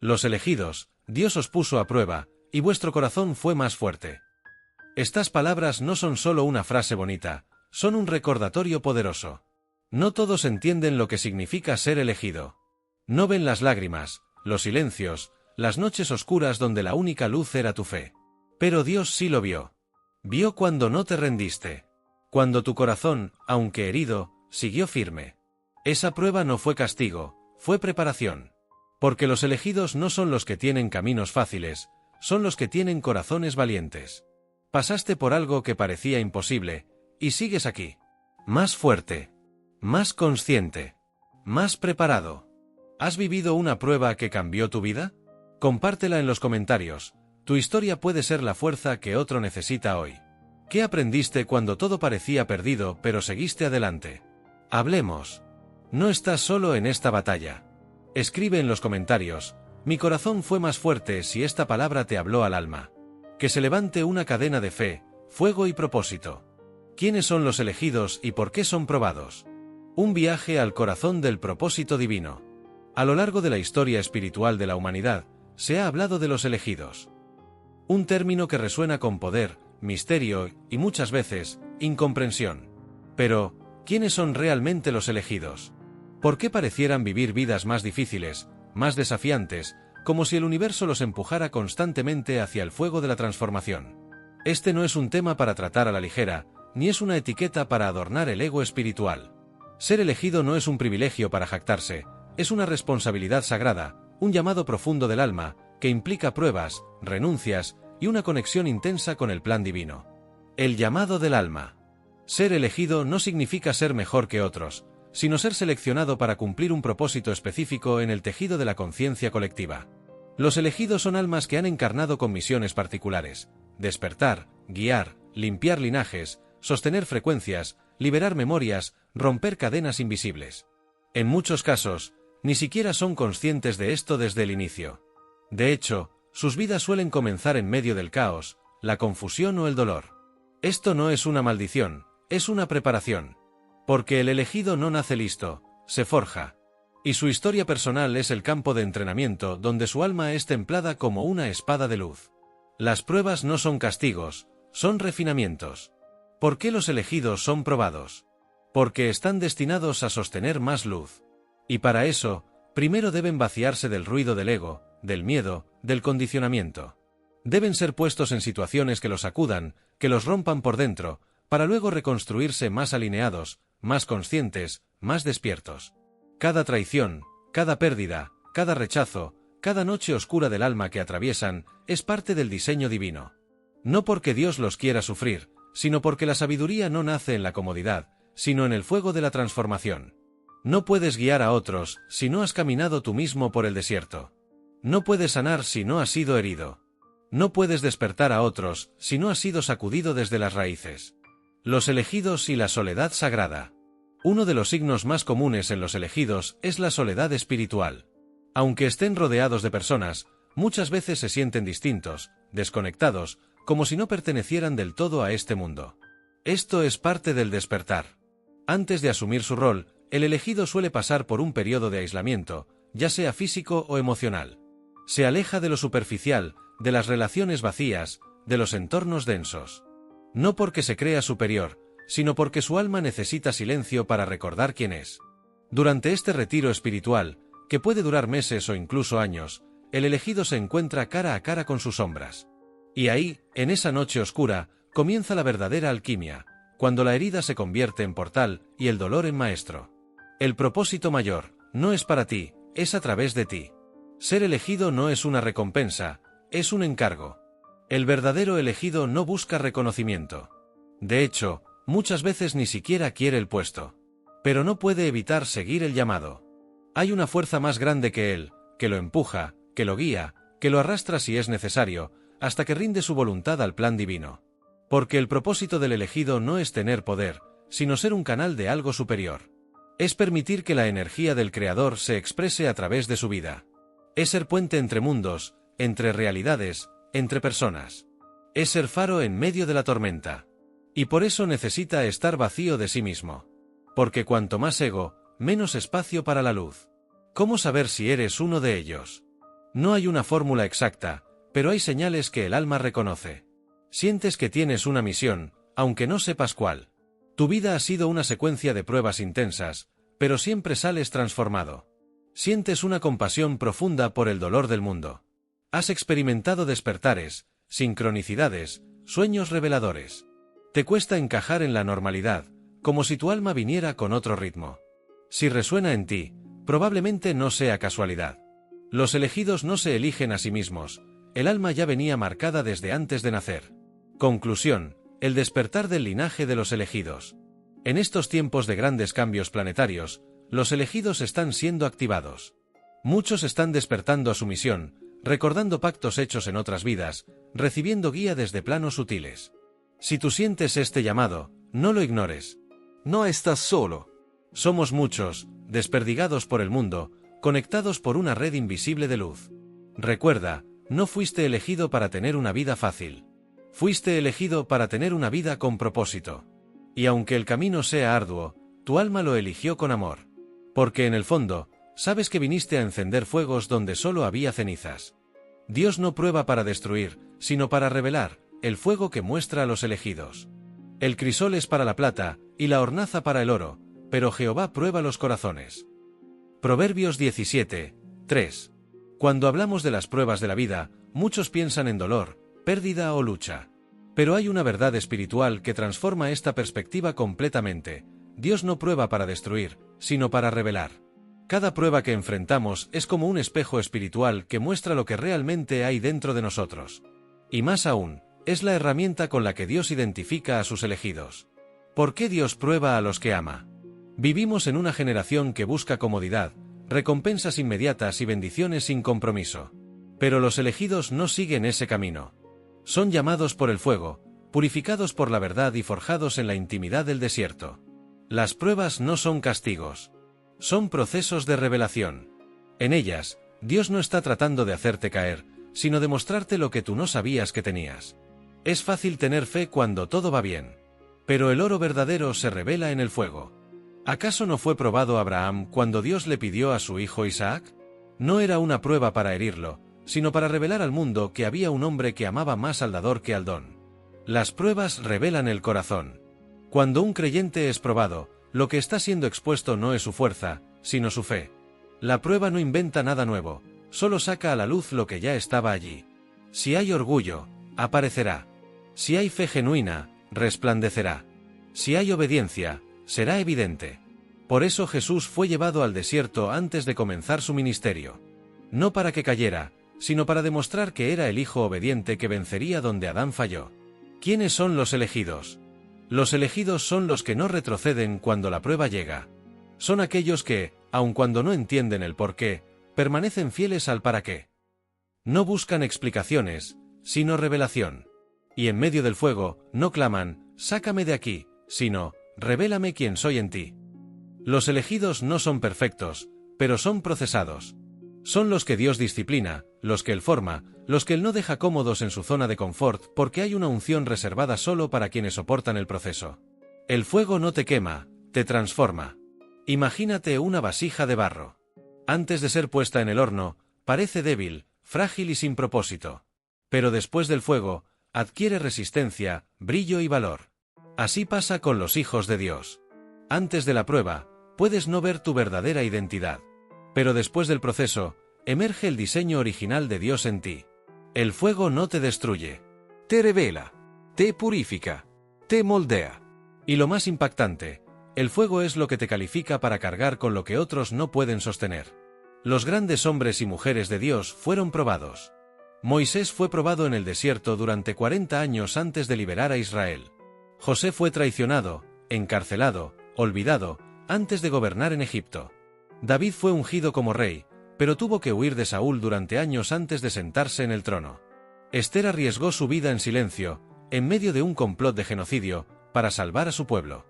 Los elegidos, Dios os puso a prueba, y vuestro corazón fue más fuerte. Estas palabras no son solo una frase bonita, son un recordatorio poderoso. No todos entienden lo que significa ser elegido. No ven las lágrimas, los silencios, las noches oscuras donde la única luz era tu fe. Pero Dios sí lo vio. Vio cuando no te rendiste. Cuando tu corazón, aunque herido, siguió firme. Esa prueba no fue castigo, fue preparación. Porque los elegidos no son los que tienen caminos fáciles, son los que tienen corazones valientes. Pasaste por algo que parecía imposible, y sigues aquí. Más fuerte. Más consciente. Más preparado. ¿Has vivido una prueba que cambió tu vida? Compártela en los comentarios. Tu historia puede ser la fuerza que otro necesita hoy. ¿Qué aprendiste cuando todo parecía perdido pero seguiste adelante? Hablemos. No estás solo en esta batalla. Escribe en los comentarios, mi corazón fue más fuerte si esta palabra te habló al alma. Que se levante una cadena de fe, fuego y propósito. ¿Quiénes son los elegidos y por qué son probados? Un viaje al corazón del propósito divino. A lo largo de la historia espiritual de la humanidad, se ha hablado de los elegidos. Un término que resuena con poder, misterio y muchas veces, incomprensión. Pero, ¿quiénes son realmente los elegidos? ¿Por qué parecieran vivir vidas más difíciles, más desafiantes, como si el universo los empujara constantemente hacia el fuego de la transformación? Este no es un tema para tratar a la ligera, ni es una etiqueta para adornar el ego espiritual. Ser elegido no es un privilegio para jactarse, es una responsabilidad sagrada, un llamado profundo del alma, que implica pruebas, renuncias y una conexión intensa con el plan divino. El llamado del alma. Ser elegido no significa ser mejor que otros, sino ser seleccionado para cumplir un propósito específico en el tejido de la conciencia colectiva. Los elegidos son almas que han encarnado con misiones particulares: despertar, guiar, limpiar linajes, sostener frecuencias, liberar memorias, romper cadenas invisibles. En muchos casos, ni siquiera son conscientes de esto desde el inicio. De hecho, sus vidas suelen comenzar en medio del caos, la confusión o el dolor. Esto no es una maldición, es una preparación. Porque el elegido no nace listo, se forja. Y su historia personal es el campo de entrenamiento donde su alma es templada como una espada de luz. Las pruebas no son castigos, son refinamientos. ¿Por qué los elegidos son probados? Porque están destinados a sostener más luz. Y para eso, primero deben vaciarse del ruido del ego, del miedo, del condicionamiento. Deben ser puestos en situaciones que los sacudan, que los rompan por dentro, para luego reconstruirse más alineados, más conscientes, más despiertos. Cada traición, cada pérdida, cada rechazo, cada noche oscura del alma que atraviesan, es parte del diseño divino. No porque Dios los quiera sufrir, sino porque la sabiduría no nace en la comodidad, sino en el fuego de la transformación. No puedes guiar a otros si no has caminado tú mismo por el desierto. No puedes sanar si no has sido herido. No puedes despertar a otros si no has sido sacudido desde las raíces. Los elegidos y la soledad sagrada. Uno de los signos más comunes en los elegidos es la soledad espiritual. Aunque estén rodeados de personas, muchas veces se sienten distintos, desconectados, como si no pertenecieran del todo a este mundo. Esto es parte del despertar. Antes de asumir su rol, el elegido suele pasar por un periodo de aislamiento, ya sea físico o emocional. Se aleja de lo superficial, de las relaciones vacías, de los entornos densos. No porque se crea superior, sino porque su alma necesita silencio para recordar quién es. Durante este retiro espiritual, que puede durar meses o incluso años, el elegido se encuentra cara a cara con sus sombras. Y ahí, en esa noche oscura, comienza la verdadera alquimia, cuando la herida se convierte en portal y el dolor en maestro. El propósito mayor no es para ti, es a través de ti. Ser elegido no es una recompensa, es un encargo. El verdadero elegido no busca reconocimiento. De hecho, muchas veces ni siquiera quiere el puesto. Pero no puede evitar seguir el llamado. Hay una fuerza más grande que él, que lo empuja, que lo guía, que lo arrastra si es necesario, hasta que rinde su voluntad al plan divino. Porque el propósito del elegido no es tener poder, sino ser un canal de algo superior. Es permitir que la energía del Creador se exprese a través de su vida. Es ser puente entre mundos, entre realidades, entre personas. Es ser faro en medio de la tormenta. Y por eso necesita estar vacío de sí mismo. Porque cuanto más ego, menos espacio para la luz. ¿Cómo saber si eres uno de ellos? No hay una fórmula exacta, pero hay señales que el alma reconoce. Sientes que tienes una misión, aunque no sepas cuál. Tu vida ha sido una secuencia de pruebas intensas, pero siempre sales transformado. Sientes una compasión profunda por el dolor del mundo. Has experimentado despertares, sincronicidades, sueños reveladores. Te cuesta encajar en la normalidad, como si tu alma viniera con otro ritmo. Si resuena en ti, probablemente no sea casualidad. Los elegidos no se eligen a sí mismos, el alma ya venía marcada desde antes de nacer. Conclusión: el despertar del linaje de los elegidos. En estos tiempos de grandes cambios planetarios, los elegidos están siendo activados. Muchos están despertando a su misión, recordando pactos hechos en otras vidas, recibiendo guía desde planos sutiles. Si tú sientes este llamado, no lo ignores. No estás solo. Somos muchos, desperdigados por el mundo, conectados por una red invisible de luz. Recuerda, no fuiste elegido para tener una vida fácil. Fuiste elegido para tener una vida con propósito. Y aunque el camino sea arduo, tu alma lo eligió con amor. Porque en el fondo, sabes que viniste a encender fuegos donde solo había cenizas. Dios no prueba para destruir, sino para revelar, el fuego que muestra a los elegidos. El crisol es para la plata, y la hornaza para el oro, pero Jehová prueba los corazones. Proverbios 17, 3. Cuando hablamos de las pruebas de la vida, muchos piensan en dolor, pérdida o lucha. Pero hay una verdad espiritual que transforma esta perspectiva completamente. Dios no prueba para destruir, sino para revelar. Cada prueba que enfrentamos es como un espejo espiritual que muestra lo que realmente hay dentro de nosotros. Y más aún, es la herramienta con la que Dios identifica a sus elegidos. ¿Por qué Dios prueba a los que ama? Vivimos en una generación que busca comodidad, recompensas inmediatas y bendiciones sin compromiso. Pero los elegidos no siguen ese camino. Son llamados por el fuego, purificados por la verdad y forjados en la intimidad del desierto. Las pruebas no son castigos. Son procesos de revelación. En ellas, Dios no está tratando de hacerte caer, sino de mostrarte lo que tú no sabías que tenías. Es fácil tener fe cuando todo va bien. Pero el oro verdadero se revela en el fuego. ¿Acaso no fue probado Abraham cuando Dios le pidió a su hijo Isaac? No era una prueba para herirlo, sino para revelar al mundo que había un hombre que amaba más al dador que al don. Las pruebas revelan el corazón. Cuando un creyente es probado, lo que está siendo expuesto no es su fuerza, sino su fe. La prueba no inventa nada nuevo, solo saca a la luz lo que ya estaba allí. Si hay orgullo, aparecerá. Si hay fe genuina, resplandecerá. Si hay obediencia, será evidente. Por eso Jesús fue llevado al desierto antes de comenzar su ministerio. No para que cayera, sino para demostrar que era el hijo obediente que vencería donde Adán falló. ¿Quiénes son los elegidos? Los elegidos son los que no retroceden cuando la prueba llega. Son aquellos que, aun cuando no entienden el por qué, permanecen fieles al para qué. No buscan explicaciones, sino revelación. Y en medio del fuego, no claman, sácame de aquí, sino, revélame quién soy en ti. Los elegidos no son perfectos, pero son procesados. Son los que Dios disciplina, los que Él forma, los que Él no deja cómodos en su zona de confort porque hay una unción reservada solo para quienes soportan el proceso. El fuego no te quema, te transforma. Imagínate una vasija de barro. Antes de ser puesta en el horno, parece débil, frágil y sin propósito. Pero después del fuego, adquiere resistencia, brillo y valor. Así pasa con los hijos de Dios. Antes de la prueba, puedes no ver tu verdadera identidad. Pero después del proceso, emerge el diseño original de Dios en ti. El fuego no te destruye. Te revela, te purifica, te moldea. Y lo más impactante, el fuego es lo que te califica para cargar con lo que otros no pueden sostener. Los grandes hombres y mujeres de Dios fueron probados. Moisés fue probado en el desierto durante 40 años antes de liberar a Israel. José fue traicionado, encarcelado, olvidado, antes de gobernar en Egipto. David fue ungido como rey, pero tuvo que huir de Saúl durante años antes de sentarse en el trono. Esther arriesgó su vida en silencio, en medio de un complot de genocidio, para salvar a su pueblo.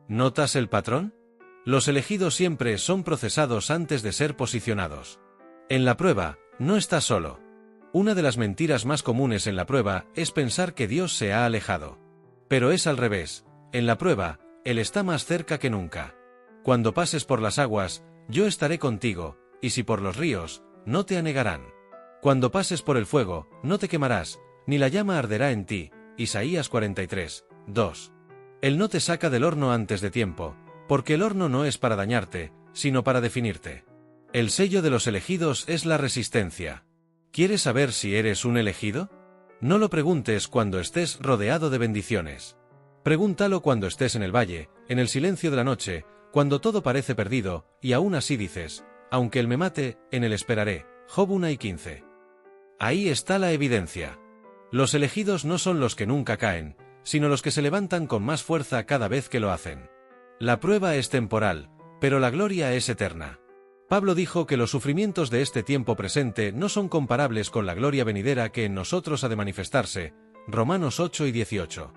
¿Notas el patrón? Los elegidos siempre son procesados antes de ser posicionados. En la prueba, no estás solo. Una de las mentiras más comunes en la prueba es pensar que Dios se ha alejado. Pero es al revés, en la prueba, Él está más cerca que nunca. Cuando pases por las aguas, yo estaré contigo, y si por los ríos, no te anegarán. Cuando pases por el fuego, no te quemarás, ni la llama arderá en ti. Isaías 43, 2. Él no te saca del horno antes de tiempo, porque el horno no es para dañarte, sino para definirte. El sello de los elegidos es la resistencia. ¿Quieres saber si eres un elegido? No lo preguntes cuando estés rodeado de bendiciones. Pregúntalo cuando estés en el valle, en el silencio de la noche, cuando todo parece perdido, y aún así dices, aunque él me mate, en él esperaré. Job 1:15. Ahí está la evidencia. Los elegidos no son los que nunca caen, sino los que se levantan con más fuerza cada vez que lo hacen. La prueba es temporal, pero la gloria es eterna. Pablo dijo que los sufrimientos de este tiempo presente no son comparables con la gloria venidera que en nosotros ha de manifestarse. Romanos 8:18.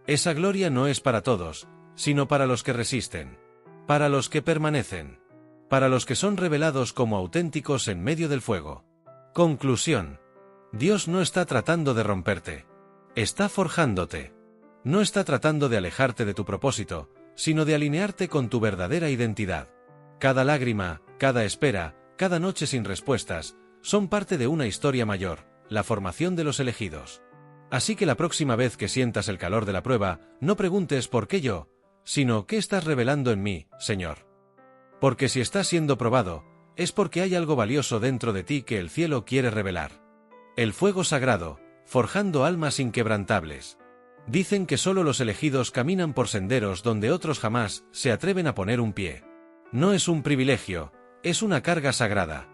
Esa gloria no es para todos, sino para los que resisten, para los que permanecen, para los que son revelados como auténticos en medio del fuego. Conclusión. Dios no está tratando de romperte. Está forjándote. No está tratando de alejarte de tu propósito, sino de alinearte con tu verdadera identidad. Cada lágrima, cada espera, cada noche sin respuestas, son parte de una historia mayor, la formación de los elegidos. Así que la próxima vez que sientas el calor de la prueba, no preguntes ¿por qué yo?, sino ¿qué estás revelando en mí, Señor? Porque si estás siendo probado, es porque hay algo valioso dentro de ti que el cielo quiere revelar. El fuego sagrado, forjando almas inquebrantables. Dicen que solo los elegidos caminan por senderos donde otros jamás se atreven a poner un pie. No es un privilegio, es una carga sagrada.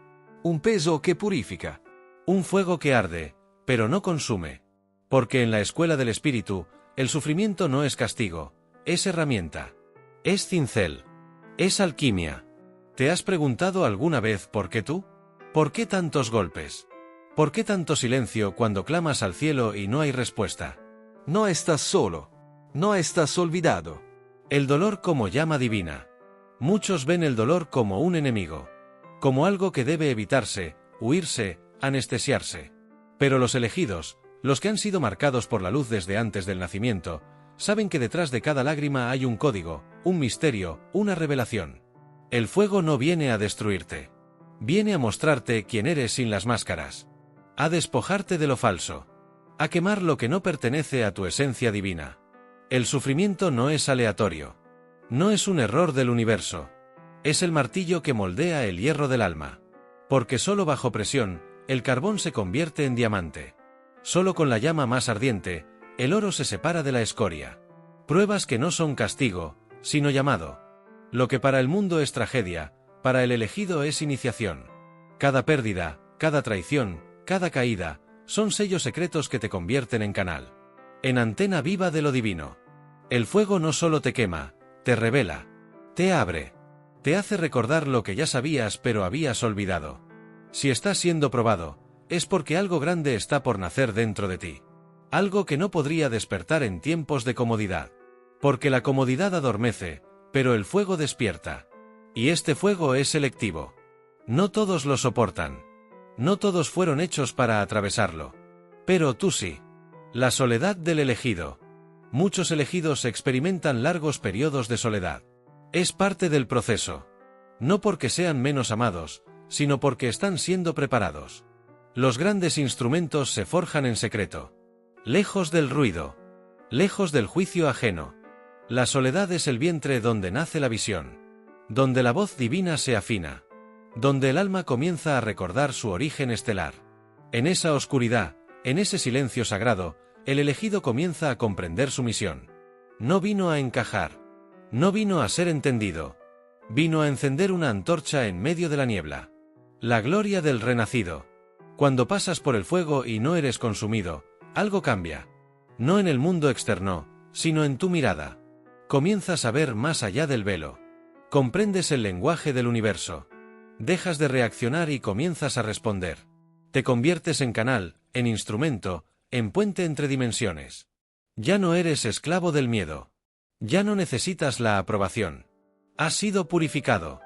Un peso que purifica. Un fuego que arde, pero no consume. Porque en la escuela del espíritu, el sufrimiento no es castigo, es herramienta. Es cincel. Es alquimia. ¿Te has preguntado alguna vez por qué tú? ¿Por qué tantos golpes? ¿Por qué tanto silencio cuando clamas al cielo y no hay respuesta? No estás solo. No estás olvidado. El dolor como llama divina. Muchos ven el dolor como un enemigo, como algo que debe evitarse, huirse, anestesiarse. Pero los elegidos, los que han sido marcados por la luz desde antes del nacimiento, saben que detrás de cada lágrima hay un código, un misterio, una revelación. El fuego no viene a destruirte. Viene a mostrarte quién eres sin las máscaras. A despojarte de lo falso. A quemar lo que no pertenece a tu esencia divina. El sufrimiento no es aleatorio. No es un error del universo. Es el martillo que moldea el hierro del alma. Porque solo bajo presión, el carbón se convierte en diamante. Solo con la llama más ardiente, el oro se separa de la escoria. Pruebas que no son castigo, sino llamado. Lo que para el mundo es tragedia, para el elegido es iniciación. Cada pérdida, cada traición, cada caída, son sellos secretos que te convierten en canal. En antena viva de lo divino. El fuego no solo te quema, te revela, te abre, te hace recordar lo que ya sabías pero habías olvidado. Si estás siendo probado, es porque algo grande está por nacer dentro de ti. Algo que no podría despertar en tiempos de comodidad. Porque la comodidad adormece, pero el fuego despierta. Y este fuego es selectivo. No todos lo soportan. No todos fueron hechos para atravesarlo. Pero tú sí. La soledad del elegido. Muchos elegidos experimentan largos periodos de soledad. Es parte del proceso. No porque sean menos amados, sino porque están siendo preparados. Los grandes instrumentos se forjan en secreto. Lejos del ruido. Lejos del juicio ajeno. La soledad es el vientre donde nace la visión. Donde la voz divina se afina. Donde el alma comienza a recordar su origen estelar. En esa oscuridad, en ese silencio sagrado, el elegido comienza a comprender su misión. No vino a encajar. No vino a ser entendido. Vino a encender una antorcha en medio de la niebla. La gloria del renacido. Cuando pasas por el fuego y no eres consumido, algo cambia. No en el mundo externo, sino en tu mirada. Comienzas a ver más allá del velo. Comprendes el lenguaje del universo. Dejas de reaccionar y comienzas a responder. Te conviertes en canal, en instrumento, en puente entre dimensiones. Ya no eres esclavo del miedo. Ya no necesitas la aprobación. Has sido purificado.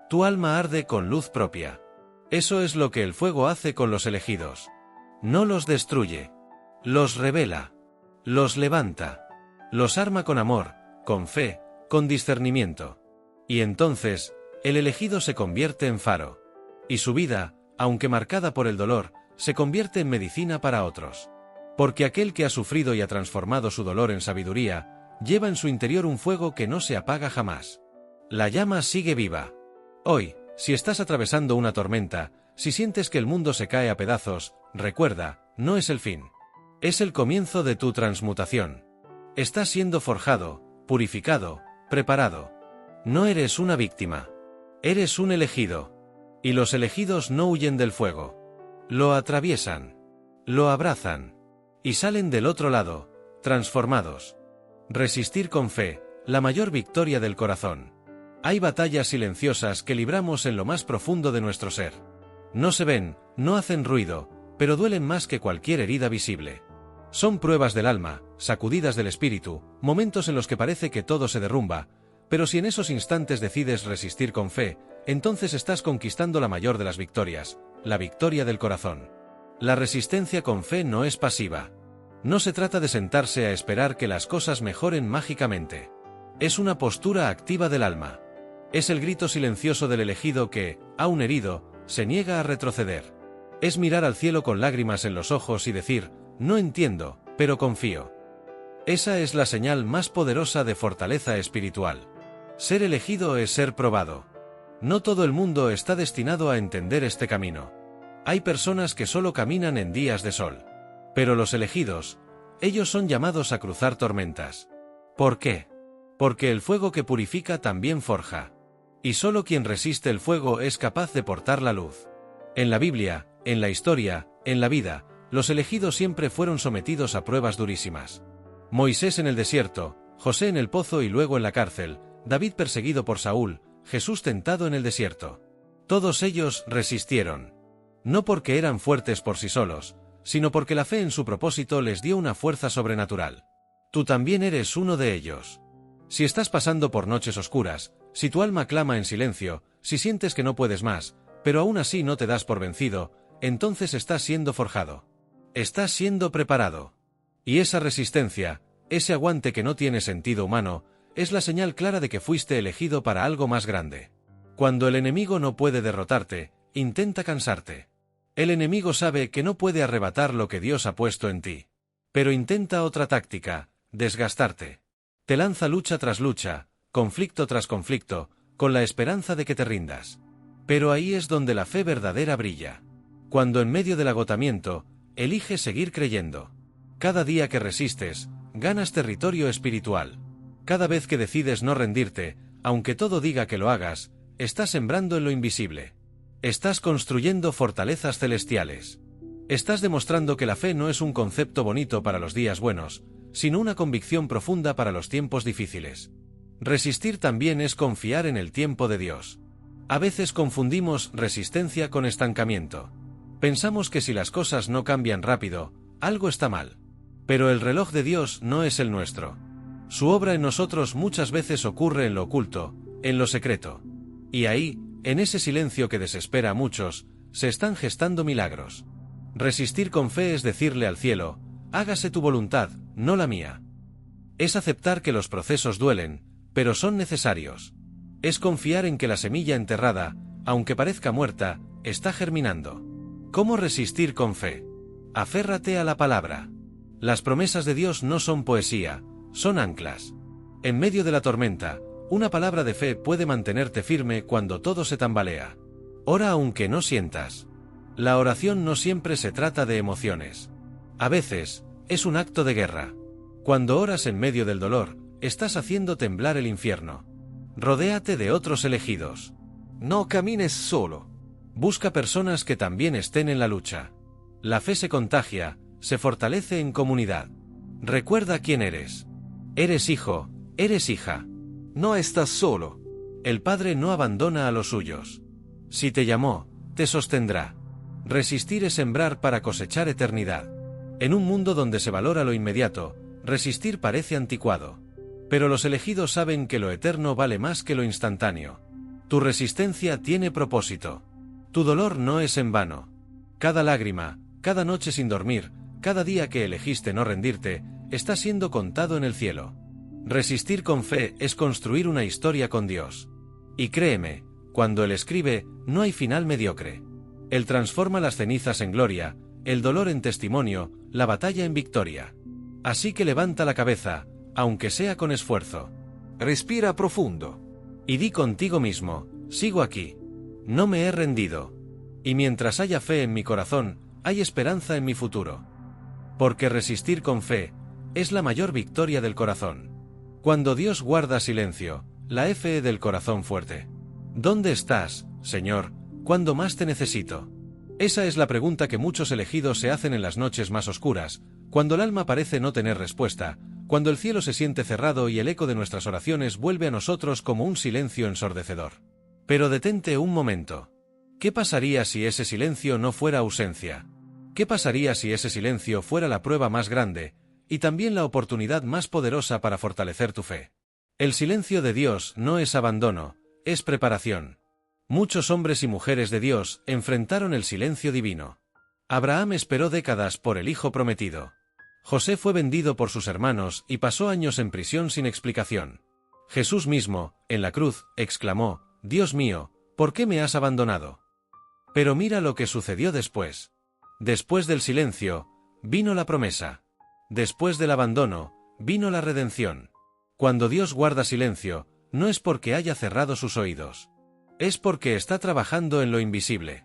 Tu alma arde con luz propia. Eso es lo que el fuego hace con los elegidos. No los destruye. Los revela. Los levanta. Los arma con amor, con fe, con discernimiento. Y entonces, el elegido se convierte en faro. Y su vida, aunque marcada por el dolor, se convierte en medicina para otros. Porque aquel que ha sufrido y ha transformado su dolor en sabiduría, lleva en su interior un fuego que no se apaga jamás. La llama sigue viva. Hoy, si estás atravesando una tormenta, si sientes que el mundo se cae a pedazos, recuerda, no es el fin. Es el comienzo de tu transmutación. Estás siendo forjado, purificado, preparado. No eres una víctima. Eres un elegido. Y los elegidos no huyen del fuego. Lo atraviesan. Lo abrazan. Y salen del otro lado, transformados. Resistir con fe, la mayor victoria del corazón. Hay batallas silenciosas que libramos en lo más profundo de nuestro ser. No se ven, no hacen ruido, pero duelen más que cualquier herida visible. Son pruebas del alma, sacudidas del espíritu, momentos en los que parece que todo se derrumba, pero si en esos instantes decides resistir con fe, entonces estás conquistando la mayor de las victorias, la victoria del corazón. La resistencia con fe no es pasiva. No se trata de sentarse a esperar que las cosas mejoren mágicamente. Es una postura activa del alma. Es el grito silencioso del elegido que, aún herido, se niega a retroceder. Es mirar al cielo con lágrimas en los ojos y decir, no entiendo, pero confío. Esa es la señal más poderosa de fortaleza espiritual. Ser elegido es ser probado. No todo el mundo está destinado a entender este camino. Hay personas que solo caminan en días de sol. Pero los elegidos, ellos son llamados a cruzar tormentas. ¿Por qué? Porque el fuego que purifica también forja. Y solo quien resiste el fuego es capaz de portar la luz. En la Biblia, en la historia, en la vida, los elegidos siempre fueron sometidos a pruebas durísimas. Moisés en el desierto, José en el pozo y luego en la cárcel, David perseguido por Saúl, Jesús tentado en el desierto. Todos ellos resistieron. No porque eran fuertes por sí solos, sino porque la fe en su propósito les dio una fuerza sobrenatural. Tú también eres uno de ellos. Si estás pasando por noches oscuras, si tu alma clama en silencio, si sientes que no puedes más, pero aún así no te das por vencido, entonces estás siendo forjado. Estás siendo preparado. Y esa resistencia, ese aguante que no tiene sentido humano, es la señal clara de que fuiste elegido para algo más grande. Cuando el enemigo no puede derrotarte, intenta cansarte. El enemigo sabe que no puede arrebatar lo que Dios ha puesto en ti. Pero intenta otra táctica, desgastarte. Te lanza lucha tras lucha, conflicto tras conflicto, con la esperanza de que te rindas. Pero ahí es donde la fe verdadera brilla. Cuando en medio del agotamiento, eliges seguir creyendo. Cada día que resistes, ganas territorio espiritual. Cada vez que decides no rendirte, aunque todo diga que lo hagas, estás sembrando en lo invisible. Estás construyendo fortalezas celestiales. Estás demostrando que la fe no es un concepto bonito para los días buenos, sino una convicción profunda para los tiempos difíciles. Resistir también es confiar en el tiempo de Dios. A veces confundimos resistencia con estancamiento. Pensamos que si las cosas no cambian rápido, algo está mal. Pero el reloj de Dios no es el nuestro. Su obra en nosotros muchas veces ocurre en lo oculto, en lo secreto. Y ahí, en ese silencio que desespera a muchos, se están gestando milagros. Resistir con fe es decirle al cielo, hágase tu voluntad, no la mía. Es aceptar que los procesos duelen, pero son necesarios. Es confiar en que la semilla enterrada, aunque parezca muerta, está germinando. ¿Cómo resistir con fe? Aférrate a la palabra. Las promesas de Dios no son poesía, son anclas. En medio de la tormenta, una palabra de fe puede mantenerte firme cuando todo se tambalea. Ora aunque no sientas. La oración no siempre se trata de emociones. A veces, es un acto de guerra. Cuando oras en medio del dolor, estás haciendo temblar el infierno. Rodéate de otros elegidos. No camines solo. Busca personas que también estén en la lucha. La fe se contagia, se fortalece en comunidad. Recuerda quién eres. Eres hijo, eres hija. No estás solo. El Padre no abandona a los suyos. Si te llamó, te sostendrá. Resistir es sembrar para cosechar eternidad. En un mundo donde se valora lo inmediato, resistir parece anticuado. Pero los elegidos saben que lo eterno vale más que lo instantáneo. Tu resistencia tiene propósito. Tu dolor no es en vano. Cada lágrima, cada noche sin dormir, cada día que elegiste no rendirte, está siendo contado en el cielo. Resistir con fe es construir una historia con Dios. Y créeme, cuando Él escribe, no hay final mediocre. Él transforma las cenizas en gloria, el dolor en testimonio, la batalla en victoria. Así que levanta la cabeza, aunque sea con esfuerzo. Respira profundo. Y di contigo mismo, sigo aquí. No me he rendido. Y mientras haya fe en mi corazón, hay esperanza en mi futuro. Porque resistir con fe es la mayor victoria del corazón. Cuando Dios guarda silencio, la fe del corazón fuerte. ¿Dónde estás, Señor, cuando más te necesito? Esa es la pregunta que muchos elegidos se hacen en las noches más oscuras, cuando el alma parece no tener respuesta, cuando el cielo se siente cerrado y el eco de nuestras oraciones vuelve a nosotros como un silencio ensordecedor. Pero detente un momento. ¿Qué pasaría si ese silencio no fuera ausencia? ¿Qué pasaría si ese silencio fuera la prueba más grande, y también la oportunidad más poderosa para fortalecer tu fe? El silencio de Dios no es abandono, es preparación. Muchos hombres y mujeres de Dios enfrentaron el silencio divino. Abraham esperó décadas por el hijo prometido. José fue vendido por sus hermanos y pasó años en prisión sin explicación. Jesús mismo, en la cruz, exclamó: «Dios mío, ¿por qué me has abandonado?». Pero mira lo que sucedió después. Después del silencio, vino la promesa. Después del abandono, vino la redención. Cuando Dios guarda silencio, no es porque haya cerrado sus oídos. Es porque está trabajando en lo invisible.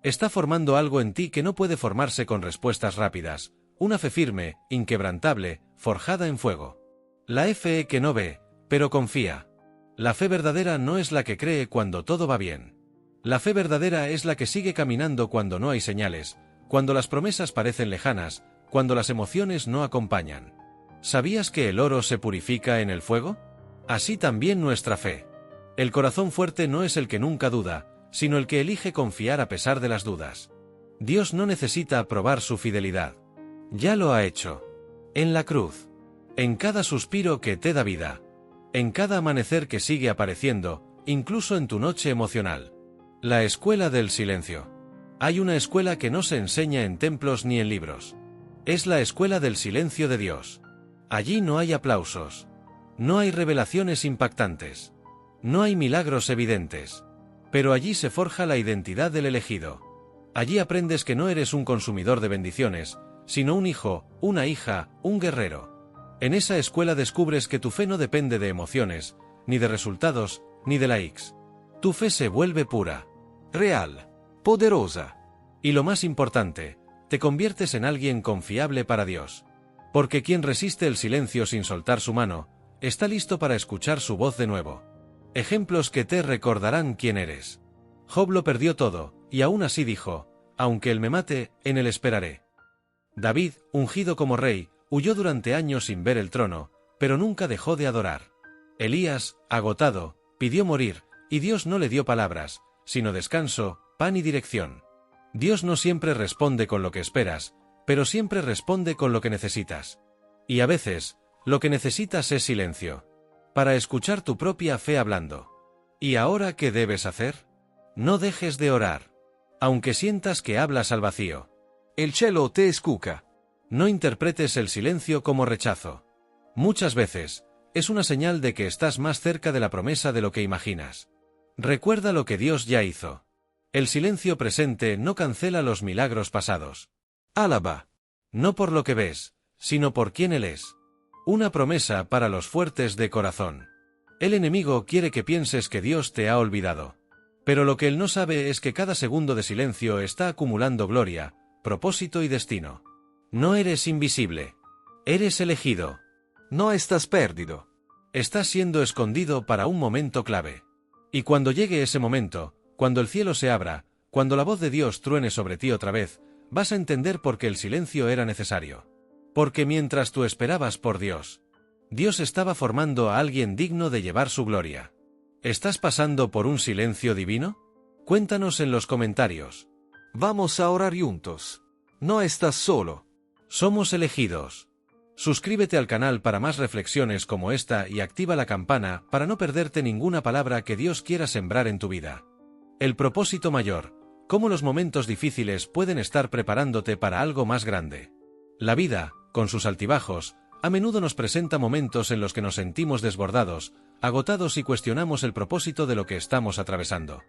Está formando algo en ti que no puede formarse con respuestas rápidas, una fe firme, inquebrantable, forjada en fuego. La fe que no ve, pero confía. La fe verdadera no es la que cree cuando todo va bien. La fe verdadera es la que sigue caminando cuando no hay señales, cuando las promesas parecen lejanas, cuando las emociones no acompañan. ¿Sabías que el oro se purifica en el fuego? Así también nuestra fe. El corazón fuerte no es el que nunca duda, sino el que elige confiar a pesar de las dudas. Dios no necesita probar su fidelidad. Ya lo ha hecho. En la cruz. En cada suspiro que te da vida. En cada amanecer que sigue apareciendo, incluso en tu noche emocional. La escuela del silencio. Hay una escuela que no se enseña en templos ni en libros. Es la escuela del silencio de Dios. Allí no hay aplausos. No hay revelaciones impactantes. No hay milagros evidentes. Pero allí se forja la identidad del elegido. Allí aprendes que no eres un consumidor de bendiciones, sino un hijo, una hija, un guerrero. En esa escuela descubres que tu fe no depende de emociones, ni de resultados, ni de likes. Tu fe se vuelve pura, real, poderosa. Y lo más importante, te conviertes en alguien confiable para Dios. Porque quien resiste el silencio sin soltar su mano, está listo para escuchar su voz de nuevo. Ejemplos que te recordarán quién eres. Job lo perdió todo, y aún así dijo: «Aunque él me mate, en él esperaré». David, ungido como rey, huyó durante años sin ver el trono, pero nunca dejó de adorar. Elías, agotado, pidió morir, y Dios no le dio palabras, sino descanso, pan y dirección. Dios no siempre responde con lo que esperas, pero siempre responde con lo que necesitas. Y a veces, lo que necesitas es silencio. Para escuchar tu propia fe hablando. ¿Y ahora qué debes hacer? No dejes de orar. Aunque sientas que hablas al vacío. El cielo te escucha. No interpretes el silencio como rechazo. Muchas veces, es una señal de que estás más cerca de la promesa de lo que imaginas. Recuerda lo que Dios ya hizo. El silencio presente no cancela los milagros pasados. Alaba. No por lo que ves, sino por quién Él es. Una promesa para los fuertes de corazón. El enemigo quiere que pienses que Dios te ha olvidado. Pero lo que él no sabe es que cada segundo de silencio está acumulando gloria, propósito y destino. No eres invisible. Eres elegido. No estás perdido. Estás siendo escondido para un momento clave. Y cuando llegue ese momento, cuando el cielo se abra, cuando la voz de Dios truene sobre ti otra vez, vas a entender por qué el silencio era necesario. Porque mientras tú esperabas por Dios, Dios estaba formando a alguien digno de llevar su gloria. ¿Estás pasando por un silencio divino? Cuéntanos en los comentarios. Vamos a orar juntos. No estás solo. Somos elegidos. Suscríbete al canal para más reflexiones como esta y activa la campana para no perderte ninguna palabra que Dios quiera sembrar en tu vida. El propósito mayor, cómo los momentos difíciles pueden estar preparándote para algo más grande. La vida, con sus altibajos, a menudo nos presenta momentos en los que nos sentimos desbordados, agotados y cuestionamos el propósito de lo que estamos atravesando.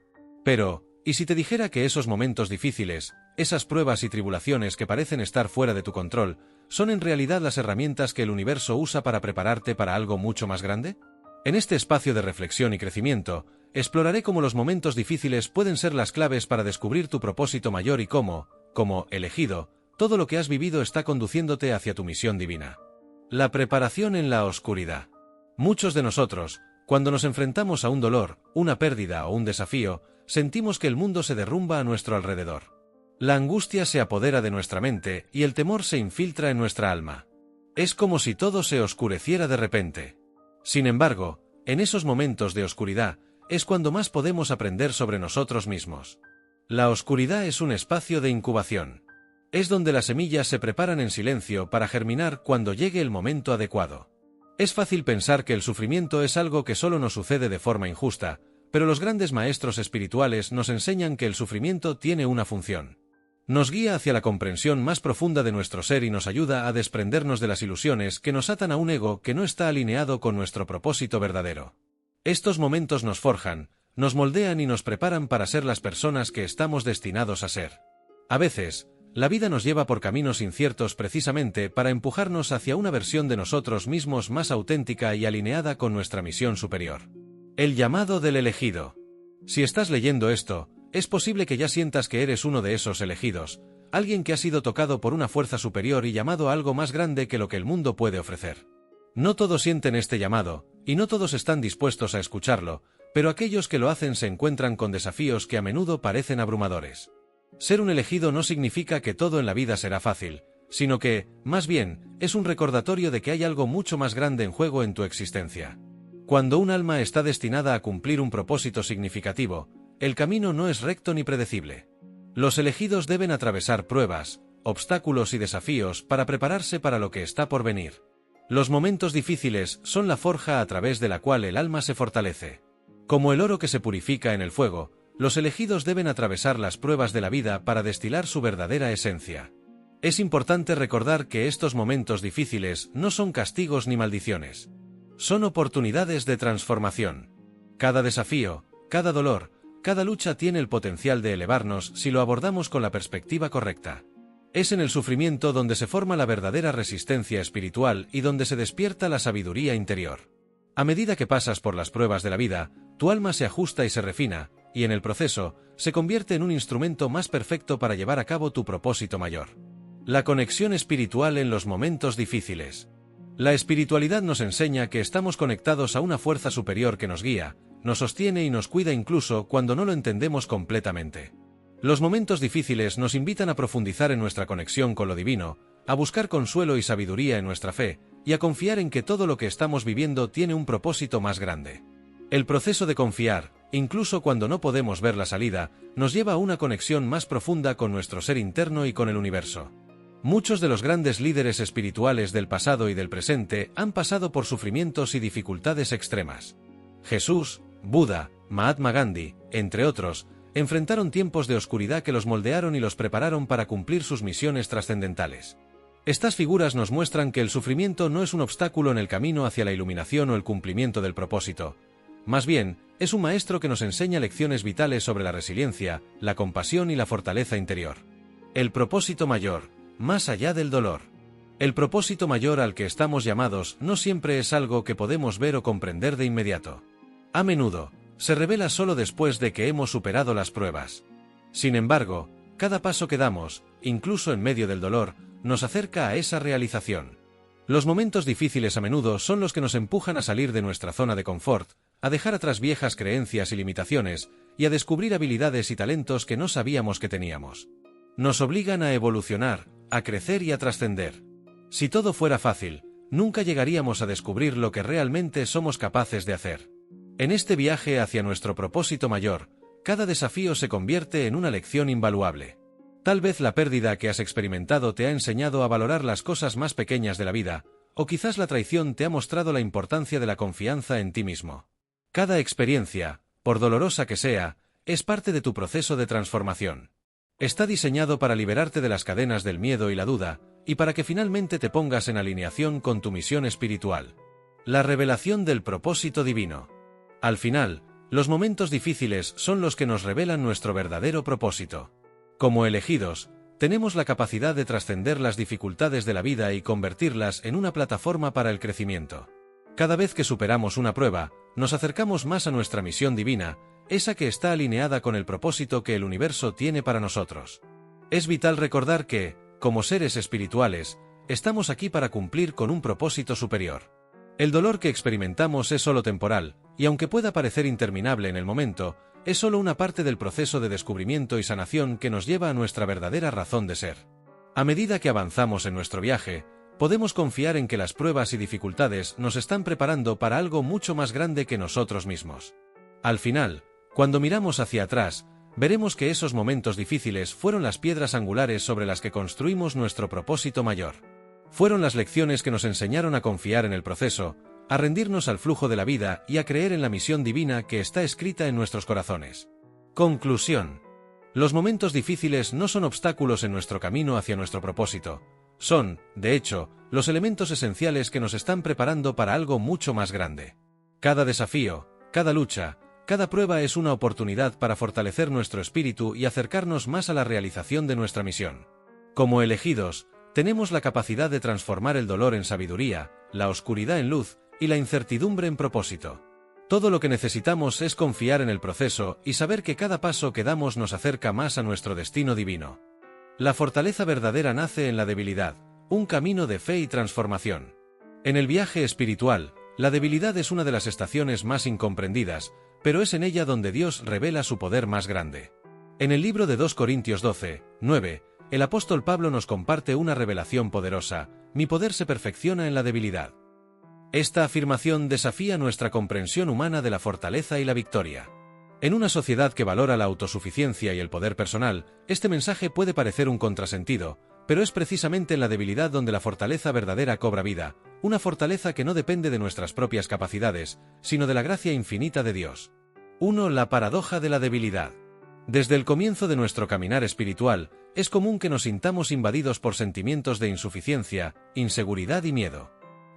Pero, Y si te dijera que esos momentos difíciles, esas pruebas y tribulaciones que parecen estar fuera de tu control, son en realidad las herramientas que el universo usa para prepararte para algo mucho más grande? En este espacio de reflexión y crecimiento, exploraré cómo los momentos difíciles pueden ser las claves para descubrir tu propósito mayor y cómo, como elegido, todo lo que has vivido está conduciéndote hacia tu misión divina. La preparación en la oscuridad. Muchos de nosotros, cuando nos enfrentamos a un dolor, una pérdida o un desafío, sentimos que el mundo se derrumba a nuestro alrededor. La angustia se apodera de nuestra mente y el temor se infiltra en nuestra alma. Es como si todo se oscureciera de repente. Sin embargo, en esos momentos de oscuridad, es cuando más podemos aprender sobre nosotros mismos. La oscuridad es un espacio de incubación. Es donde las semillas se preparan en silencio para germinar cuando llegue el momento adecuado. Es fácil pensar que el sufrimiento es algo que solo nos sucede de forma injusta, pero los grandes maestros espirituales nos enseñan que el sufrimiento tiene una función. Nos guía hacia la comprensión más profunda de nuestro ser y nos ayuda a desprendernos de las ilusiones que nos atan a un ego que no está alineado con nuestro propósito verdadero. Estos momentos nos forjan, nos moldean y nos preparan para ser las personas que estamos destinados a ser. A veces, la vida nos lleva por caminos inciertos precisamente para empujarnos hacia una versión de nosotros mismos más auténtica y alineada con nuestra misión superior. El llamado del elegido. Si estás leyendo esto, es posible que ya sientas que eres uno de esos elegidos, alguien que ha sido tocado por una fuerza superior y llamado a algo más grande que lo que el mundo puede ofrecer. No todos sienten este llamado, y no todos están dispuestos a escucharlo, pero aquellos que lo hacen se encuentran con desafíos que a menudo parecen abrumadores. Ser un elegido no significa que todo en la vida será fácil, sino que, más bien, es un recordatorio de que hay algo mucho más grande en juego en tu existencia. Cuando un alma está destinada a cumplir un propósito significativo, el camino no es recto ni predecible. Los elegidos deben atravesar pruebas, obstáculos y desafíos para prepararse para lo que está por venir. Los momentos difíciles son la forja a través de la cual el alma se fortalece. Como el oro que se purifica en el fuego, los elegidos deben atravesar las pruebas de la vida para destilar su verdadera esencia. Es importante recordar que estos momentos difíciles no son castigos ni maldiciones. Son oportunidades de transformación. Cada desafío, cada dolor, cada lucha tiene el potencial de elevarnos si lo abordamos con la perspectiva correcta. Es en el sufrimiento donde se forma la verdadera resistencia espiritual y donde se despierta la sabiduría interior. A medida que pasas por las pruebas de la vida, tu alma se ajusta y se refina, y en el proceso, se convierte en un instrumento más perfecto para llevar a cabo tu propósito mayor. La conexión espiritual en los momentos difíciles. La espiritualidad nos enseña que estamos conectados a una fuerza superior que nos guía, nos sostiene y nos cuida incluso cuando no lo entendemos completamente. Los momentos difíciles nos invitan a profundizar en nuestra conexión con lo divino, a buscar consuelo y sabiduría en nuestra fe, y a confiar en que todo lo que estamos viviendo tiene un propósito más grande. El proceso de confiar, incluso cuando no podemos ver la salida, nos lleva a una conexión más profunda con nuestro ser interno y con el universo. Muchos de los grandes líderes espirituales del pasado y del presente han pasado por sufrimientos y dificultades extremas. Jesús, Buda, Mahatma Gandhi, entre otros, enfrentaron tiempos de oscuridad que los moldearon y los prepararon para cumplir sus misiones trascendentales. Estas figuras nos muestran que el sufrimiento no es un obstáculo en el camino hacia la iluminación o el cumplimiento del propósito. Más bien, es un maestro que nos enseña lecciones vitales sobre la resiliencia, la compasión y la fortaleza interior. El propósito mayor, más allá del dolor. El propósito mayor al que estamos llamados no siempre es algo que podemos ver o comprender de inmediato. A menudo, se revela solo después de que hemos superado las pruebas. Sin embargo, cada paso que damos, incluso en medio del dolor, nos acerca a esa realización. Los momentos difíciles a menudo son los que nos empujan a salir de nuestra zona de confort, a dejar atrás viejas creencias y limitaciones, y a descubrir habilidades y talentos que no sabíamos que teníamos. Nos obligan a evolucionar, a crecer y a trascender. Si todo fuera fácil, nunca llegaríamos a descubrir lo que realmente somos capaces de hacer. En este viaje hacia nuestro propósito mayor, cada desafío se convierte en una lección invaluable. Tal vez la pérdida que has experimentado te ha enseñado a valorar las cosas más pequeñas de la vida, o quizás la traición te ha mostrado la importancia de la confianza en ti mismo. Cada experiencia, por dolorosa que sea, es parte de tu proceso de transformación. Está diseñado para liberarte de las cadenas del miedo y la duda, y para que finalmente te pongas en alineación con tu misión espiritual. La revelación del propósito divino. Al final, Los momentos difíciles son los que nos revelan nuestro verdadero propósito. Como elegidos, tenemos la capacidad de trascender las dificultades de la vida y convertirlas en una plataforma para el crecimiento. Cada vez que superamos una prueba, nos acercamos más a nuestra misión divina, esa que está alineada con el propósito que el universo tiene para nosotros. Es vital recordar que, como seres espirituales, estamos aquí para cumplir con un propósito superior. El dolor que experimentamos es solo temporal, y aunque pueda parecer interminable en el momento, es solo una parte del proceso de descubrimiento y sanación que nos lleva a nuestra verdadera razón de ser. A medida que avanzamos en nuestro viaje, podemos confiar en que las pruebas y dificultades nos están preparando para algo mucho más grande que nosotros mismos. Al final, cuando miramos hacia atrás, veremos que esos momentos difíciles fueron las piedras angulares sobre las que construimos nuestro propósito mayor. Fueron las lecciones que nos enseñaron a confiar en el proceso, a rendirnos al flujo de la vida y a creer en la misión divina que está escrita en nuestros corazones. Conclusión. Los momentos difíciles no son obstáculos en nuestro camino hacia nuestro propósito. Son, de hecho, los elementos esenciales que nos están preparando para algo mucho más grande. Cada desafío, cada lucha, cada prueba es una oportunidad para fortalecer nuestro espíritu y acercarnos más a la realización de nuestra misión. Como elegidos, tenemos la capacidad de transformar el dolor en sabiduría, la oscuridad en luz, y la incertidumbre en propósito. Todo lo que necesitamos es confiar en el proceso y saber que cada paso que damos nos acerca más a nuestro destino divino. La fortaleza verdadera nace en la debilidad, un camino de fe y transformación. En el viaje espiritual, la debilidad es una de las estaciones más incomprendidas, pero es en ella donde Dios revela su poder más grande. En el libro de 2 Corintios 12, 9, el apóstol Pablo nos comparte una revelación poderosa: mi poder se perfecciona en la debilidad. Esta afirmación desafía nuestra comprensión humana de la fortaleza y la victoria. En una sociedad que valora la autosuficiencia y el poder personal, este mensaje puede parecer un contrasentido, pero es precisamente en la debilidad donde la fortaleza verdadera cobra vida, una fortaleza que no depende de nuestras propias capacidades, sino de la gracia infinita de Dios. 1. La paradoja de la debilidad. Desde el comienzo de nuestro caminar espiritual, es común que nos sintamos invadidos por sentimientos de insuficiencia, inseguridad y miedo.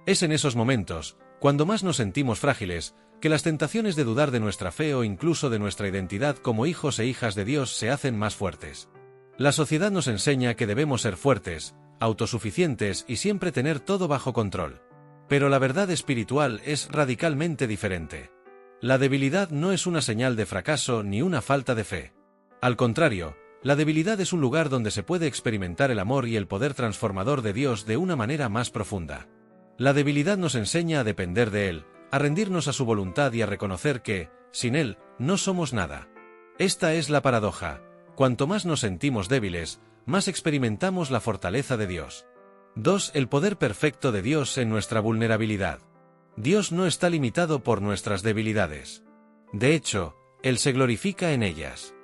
Es en esos momentos, cuando más nos sentimos frágiles, que las tentaciones de dudar de nuestra fe o incluso de nuestra identidad como hijos e hijas de Dios se hacen más fuertes. La sociedad nos enseña que debemos ser fuertes, autosuficientes y siempre tener todo bajo control. Pero la verdad espiritual es radicalmente diferente. La debilidad no es una señal de fracaso ni una falta de fe. Al contrario, la debilidad es un lugar donde se puede experimentar el amor y el poder transformador de Dios de una manera más profunda. La debilidad nos enseña a depender de Él, a rendirnos a su voluntad y a reconocer que, sin Él, no somos nada. Esta es la paradoja: cuanto más nos sentimos débiles, más experimentamos la fortaleza de Dios. 2. El poder perfecto de Dios en nuestra vulnerabilidad. Dios no está limitado por nuestras debilidades. De hecho, Él se glorifica en ellas.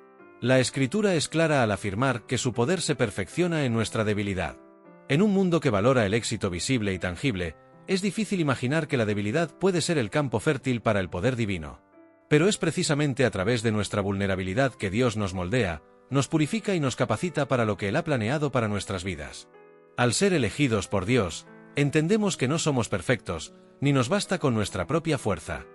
La Escritura es clara al afirmar que su poder se perfecciona en nuestra debilidad. En un mundo que valora el éxito visible y tangible, es difícil imaginar que la debilidad puede ser el campo fértil para el poder divino. Pero es precisamente a través de nuestra vulnerabilidad que Dios nos moldea, nos purifica y nos capacita para lo que Él ha planeado para nuestras vidas. Al ser elegidos por Dios, entendemos que no somos perfectos, ni nos basta con nuestra propia fuerza.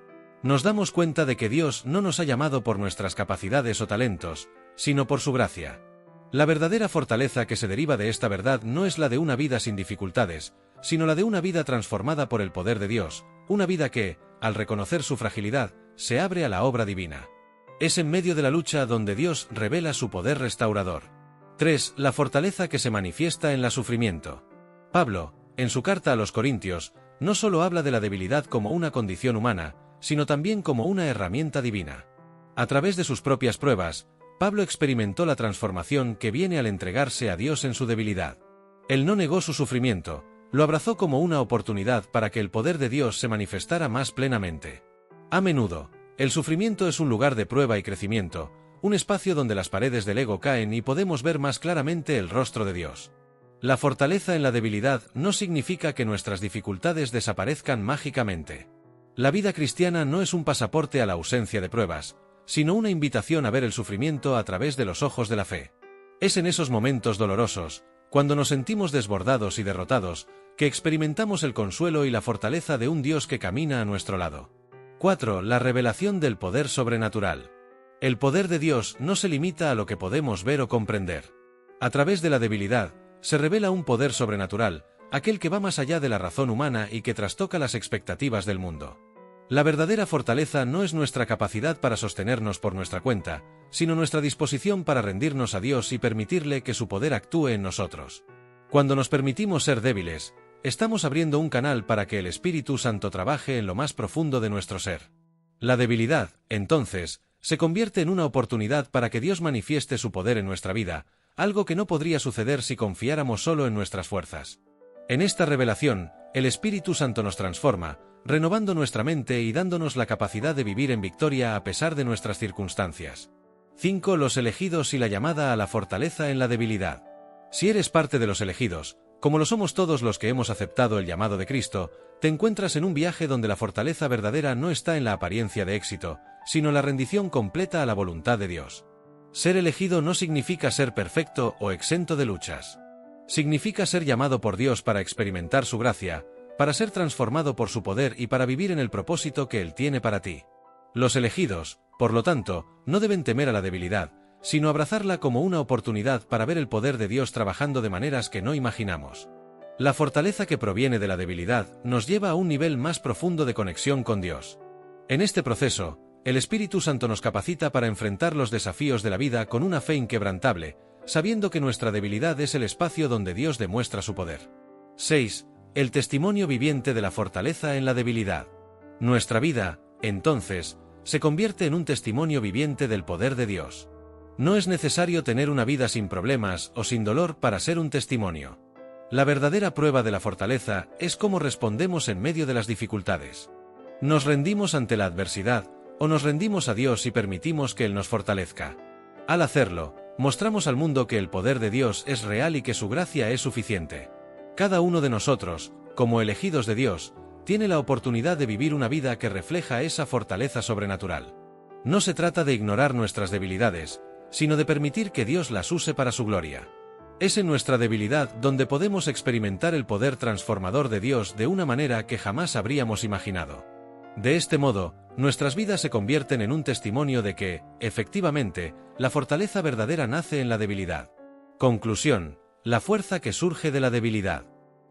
Nos damos cuenta de que Dios no nos ha llamado por nuestras capacidades o talentos, sino por su gracia. La verdadera fortaleza que se deriva de esta verdad no es la de una vida sin dificultades, sino la de una vida transformada por el poder de Dios, una vida que, al reconocer su fragilidad, se abre a la obra divina. Es en medio de la lucha donde Dios revela su poder restaurador. 3. La fortaleza que se manifiesta en el sufrimiento. Pablo, en su carta a los Corintios, no solo habla de la debilidad como una condición humana, sino también como una herramienta divina. A través de sus propias pruebas, Pablo experimentó la transformación que viene al entregarse a Dios en su debilidad. Él no negó su sufrimiento, lo abrazó como una oportunidad para que el poder de Dios se manifestara más plenamente. A menudo, el sufrimiento es un lugar de prueba y crecimiento, un espacio donde las paredes del ego caen y podemos ver más claramente el rostro de Dios. La fortaleza en la debilidad no significa que nuestras dificultades desaparezcan mágicamente. La vida cristiana no es un pasaporte a la ausencia de pruebas, sino una invitación a ver el sufrimiento a través de los ojos de la fe. Es en esos momentos dolorosos, cuando nos sentimos desbordados y derrotados, que experimentamos el consuelo y la fortaleza de un Dios que camina a nuestro lado. 4. La revelación del poder sobrenatural. El poder de Dios no se limita a lo que podemos ver o comprender. A través de la debilidad, se revela un poder sobrenatural, aquel que va más allá de la razón humana y que trastoca las expectativas del mundo. La verdadera fortaleza no es nuestra capacidad para sostenernos por nuestra cuenta, sino nuestra disposición para rendirnos a Dios y permitirle que su poder actúe en nosotros. Cuando nos permitimos ser débiles, estamos abriendo un canal para que el Espíritu Santo trabaje en lo más profundo de nuestro ser. La debilidad, entonces, se convierte en una oportunidad para que Dios manifieste su poder en nuestra vida, algo que no podría suceder si confiáramos solo en nuestras fuerzas. En esta revelación, el Espíritu Santo nos transforma, renovando nuestra mente y dándonos la capacidad de vivir en victoria a pesar de nuestras circunstancias. 5. Los elegidos y la llamada a la fortaleza en la debilidad. Si eres parte de los elegidos, como lo somos todos los que hemos aceptado el llamado de Cristo, te encuentras en un viaje donde la fortaleza verdadera no está en la apariencia de éxito, sino en la rendición completa a la voluntad de Dios. Ser elegido no significa ser perfecto o exento de luchas. Significa ser llamado por Dios para experimentar su gracia, para ser transformado por su poder y para vivir en el propósito que Él tiene para ti. Los elegidos, por lo tanto, no deben temer a la debilidad, sino abrazarla como una oportunidad para ver el poder de Dios trabajando de maneras que no imaginamos. La fortaleza que proviene de la debilidad nos lleva a un nivel más profundo de conexión con Dios. En este proceso, el Espíritu Santo nos capacita para enfrentar los desafíos de la vida con una fe inquebrantable, sabiendo que nuestra debilidad es el espacio donde Dios demuestra su poder. 6. El testimonio viviente de la fortaleza en la debilidad. Nuestra vida, entonces, se convierte en un testimonio viviente del poder de Dios. No es necesario tener una vida sin problemas o sin dolor para ser un testimonio. La verdadera prueba de la fortaleza es cómo respondemos en medio de las dificultades. ¿Nos rendimos ante la adversidad, o nos rendimos a Dios y permitimos que Él nos fortalezca? Al hacerlo, mostramos al mundo que el poder de Dios es real y que su gracia es suficiente. Cada uno de nosotros, como elegidos de Dios, tiene la oportunidad de vivir una vida que refleja esa fortaleza sobrenatural. No se trata de ignorar nuestras debilidades, sino de permitir que Dios las use para su gloria. Es en nuestra debilidad donde podemos experimentar el poder transformador de Dios de una manera que jamás habríamos imaginado. De este modo, nuestras vidas se convierten en un testimonio de que, efectivamente, la fortaleza verdadera nace en la debilidad. Conclusión: la fuerza que surge de la debilidad.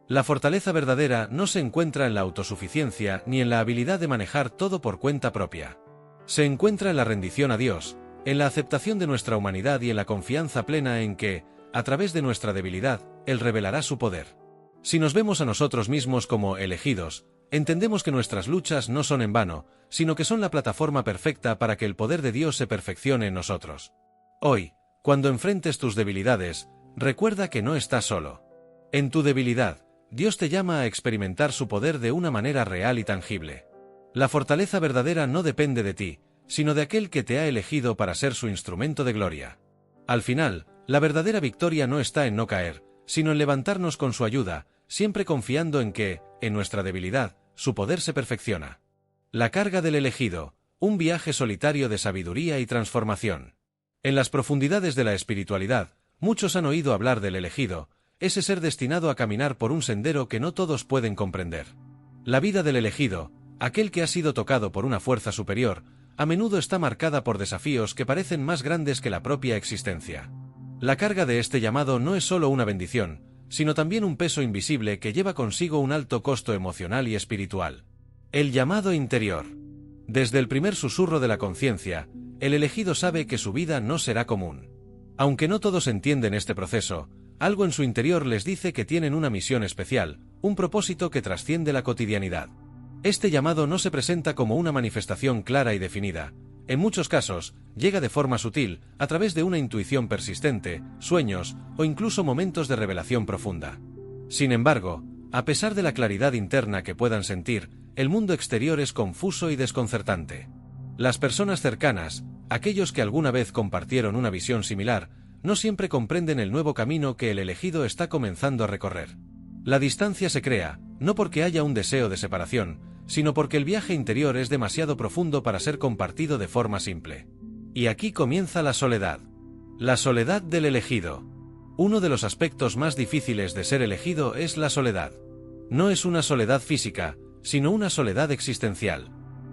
La fortaleza verdadera no se encuentra en la autosuficiencia ni en la habilidad de manejar todo por cuenta propia. Se encuentra en la rendición a Dios, en la aceptación de nuestra humanidad y en la confianza plena en que, a través de nuestra debilidad, Él revelará su poder. Si nos vemos a nosotros mismos como elegidos, entendemos que nuestras luchas no son en vano, sino que son la plataforma perfecta para que el poder de Dios se perfeccione en nosotros. Hoy, cuando enfrentes tus debilidades, recuerda que no estás solo. En tu debilidad, Dios te llama a experimentar su poder de una manera real y tangible. La fortaleza verdadera no depende de ti, sino de aquel que te ha elegido para ser su instrumento de gloria. Al final, la verdadera victoria no está en no caer, sino en levantarnos con su ayuda, siempre confiando en que, en nuestra debilidad, su poder se perfecciona. La carga del elegido, un viaje solitario de sabiduría y transformación. En las profundidades de la espiritualidad, muchos han oído hablar del elegido, ese ser destinado a caminar por un sendero que no todos pueden comprender. La vida del elegido, aquel que ha sido tocado por una fuerza superior, a menudo está marcada por desafíos que parecen más grandes que la propia existencia. La carga de este llamado no es solo una bendición, sino también un peso invisible que lleva consigo un alto costo emocional y espiritual. El llamado interior. Desde el primer susurro de la conciencia, el elegido sabe que su vida no será común. Aunque no todos entienden este proceso, algo en su interior les dice que tienen una misión especial, un propósito que trasciende la cotidianidad. Este llamado no se presenta como una manifestación clara y definida. En muchos casos, llega de forma sutil, a través de una intuición persistente, sueños o incluso momentos de revelación profunda. Sin embargo, a pesar de la claridad interna que puedan sentir, el mundo exterior es confuso y desconcertante. Las personas cercanas, aquellos que alguna vez compartieron una visión similar, no siempre comprenden el nuevo camino que el elegido está comenzando a recorrer. La distancia se crea, no porque haya un deseo de separación, sino porque el viaje interior es demasiado profundo para ser compartido de forma simple. Y aquí comienza la soledad. La soledad del elegido. Uno de los aspectos más difíciles de ser elegido es la soledad. No es una soledad física, sino una soledad existencial.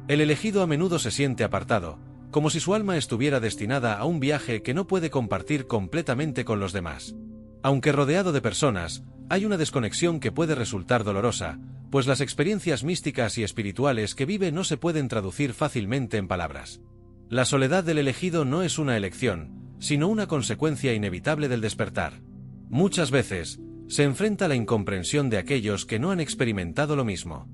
El elegido a menudo se siente apartado, como si su alma estuviera destinada a un viaje que no puede compartir completamente con los demás. Aunque rodeado de personas, hay una desconexión que puede resultar dolorosa, pues las experiencias místicas y espirituales que vive no se pueden traducir fácilmente en palabras. La soledad del elegido no es una elección, sino una consecuencia inevitable del despertar. Muchas veces, se enfrenta a la incomprensión de aquellos que no han experimentado lo mismo.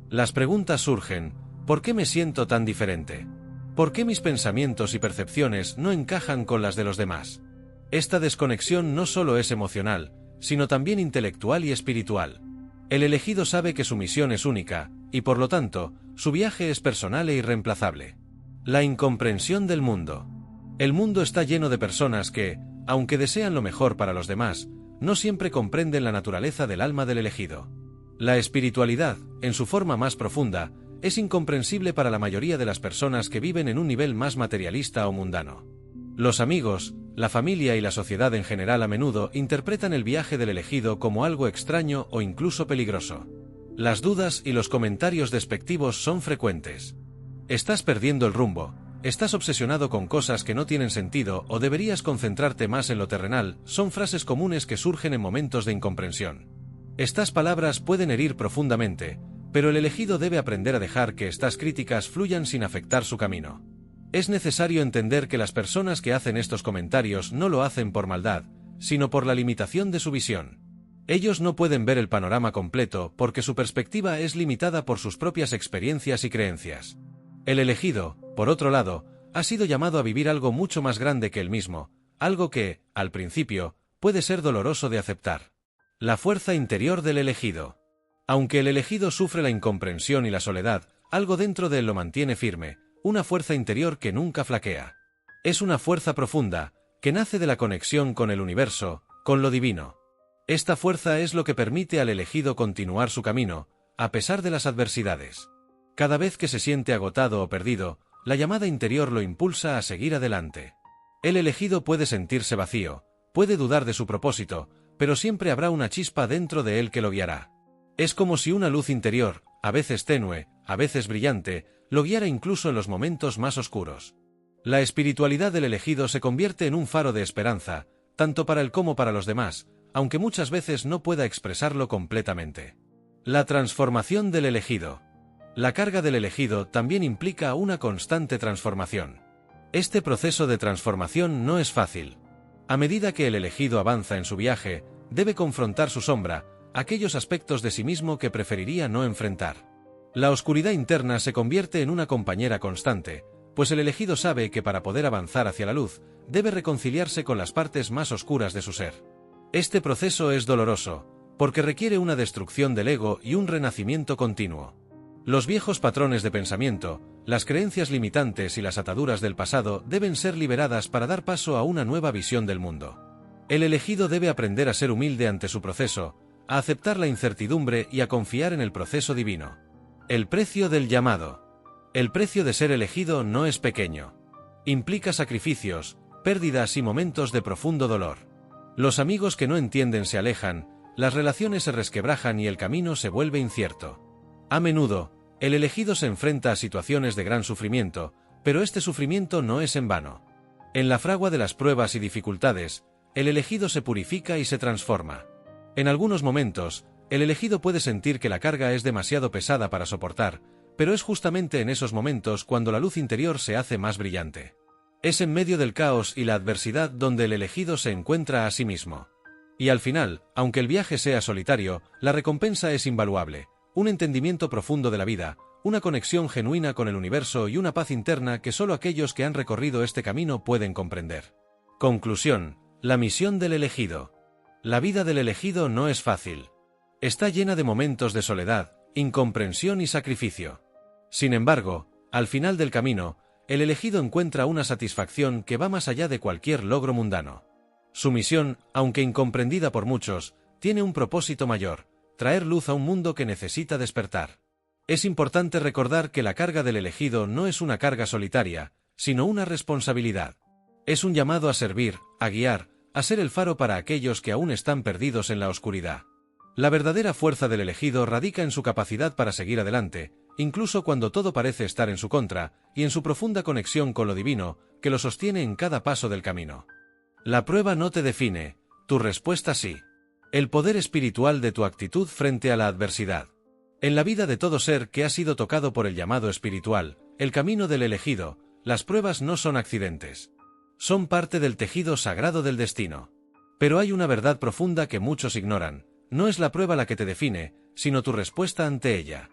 Las preguntas surgen: ¿por qué me siento tan diferente? ¿Por qué mis pensamientos y percepciones no encajan con las de los demás? Esta desconexión no solo es emocional, sino también intelectual y espiritual. El elegido sabe que su misión es única, y por lo tanto, su viaje es personal e irreemplazable. La incomprensión del mundo. El mundo está lleno de personas que, aunque desean lo mejor para los demás, no siempre comprenden la naturaleza del alma del elegido. La espiritualidad, en su forma más profunda, es incomprensible para la mayoría de las personas que viven en un nivel más materialista o mundano. Los amigos, la familia y la sociedad en general a menudo interpretan el viaje del elegido como algo extraño o incluso peligroso. Las dudas y los comentarios despectivos son frecuentes. Estás perdiendo el rumbo, estás obsesionado con cosas que no tienen sentido o deberías concentrarte más en lo terrenal, son frases comunes que surgen en momentos de incomprensión. Estas palabras pueden herir profundamente, pero el elegido debe aprender a dejar que estas críticas fluyan sin afectar su camino. Es necesario entender que las personas que hacen estos comentarios no lo hacen por maldad, sino por la limitación de su visión. Ellos no pueden ver el panorama completo porque su perspectiva es limitada por sus propias experiencias y creencias. El elegido, por otro lado, ha sido llamado a vivir algo mucho más grande que él mismo, algo que, al principio, puede ser doloroso de aceptar. La fuerza interior del elegido. Aunque el elegido sufre la incomprensión y la soledad, algo dentro de él lo mantiene firme, una fuerza interior que nunca flaquea. Es una fuerza profunda, que nace de la conexión con el universo, con lo divino. Esta fuerza es lo que permite al elegido continuar su camino, a pesar de las adversidades. Cada vez que se siente agotado o perdido, la llamada interior lo impulsa a seguir adelante. El elegido puede sentirse vacío, puede dudar de su propósito, pero siempre habrá una chispa dentro de él que lo guiará. Es como si una luz interior, a veces tenue, a veces brillante, lo guiara incluso en los momentos más oscuros. La espiritualidad del elegido se convierte en un faro de esperanza, tanto para él como para los demás, aunque muchas veces no pueda expresarlo completamente. La transformación del elegido. La carga del elegido también implica una constante transformación. Este proceso de transformación no es fácil. A medida que el elegido avanza en su viaje, debe confrontar su sombra, aquellos aspectos de sí mismo que preferiría no enfrentar. La oscuridad interna se convierte en una compañera constante, pues el elegido sabe que para poder avanzar hacia la luz, debe reconciliarse con las partes más oscuras de su ser. Este proceso es doloroso, porque requiere una destrucción del ego y un renacimiento continuo. Los viejos patrones de pensamiento, las creencias limitantes y las ataduras del pasado deben ser liberadas para dar paso a una nueva visión del mundo. El elegido debe aprender a ser humilde ante su proceso, a aceptar la incertidumbre y a confiar en el proceso divino. El precio del llamado. El precio de ser elegido no es pequeño. Implica sacrificios, pérdidas y momentos de profundo dolor. Los amigos que no entienden se alejan, las relaciones se resquebrajan y el camino se vuelve incierto. A menudo, el elegido se enfrenta a situaciones de gran sufrimiento, pero este sufrimiento no es en vano. En la fragua de las pruebas y dificultades, el elegido se purifica y se transforma. En algunos momentos, el elegido puede sentir que la carga es demasiado pesada para soportar, pero es justamente en esos momentos cuando la luz interior se hace más brillante. Es en medio del caos y la adversidad donde el elegido se encuentra a sí mismo. Y al final, aunque el viaje sea solitario, la recompensa es invaluable, un entendimiento profundo de la vida, una conexión genuina con el universo y una paz interna que solo aquellos que han recorrido este camino pueden comprender. Conclusión: la misión del elegido. La vida del elegido no es fácil. Está llena de momentos de soledad, incomprensión y sacrificio. Sin embargo, al final del camino, el elegido encuentra una satisfacción que va más allá de cualquier logro mundano. Su misión, aunque incomprendida por muchos, tiene un propósito mayor: traer luz a un mundo que necesita despertar. Es importante recordar que la carga del elegido no es una carga solitaria, sino una responsabilidad. Es un llamado a servir, a guiar, a ser el faro para aquellos que aún están perdidos en la oscuridad. La verdadera fuerza del elegido radica en su capacidad para seguir adelante, incluso cuando todo parece estar en su contra, y en su profunda conexión con lo divino, que lo sostiene en cada paso del camino. La prueba no te define, tu respuesta sí. El poder espiritual de tu actitud frente a la adversidad. En la vida de todo ser que ha sido tocado por el llamado espiritual, el camino del elegido, las pruebas no son accidentes. Son parte del tejido sagrado del destino. Pero hay una verdad profunda que muchos ignoran: no es la prueba la que te define, sino tu respuesta ante ella.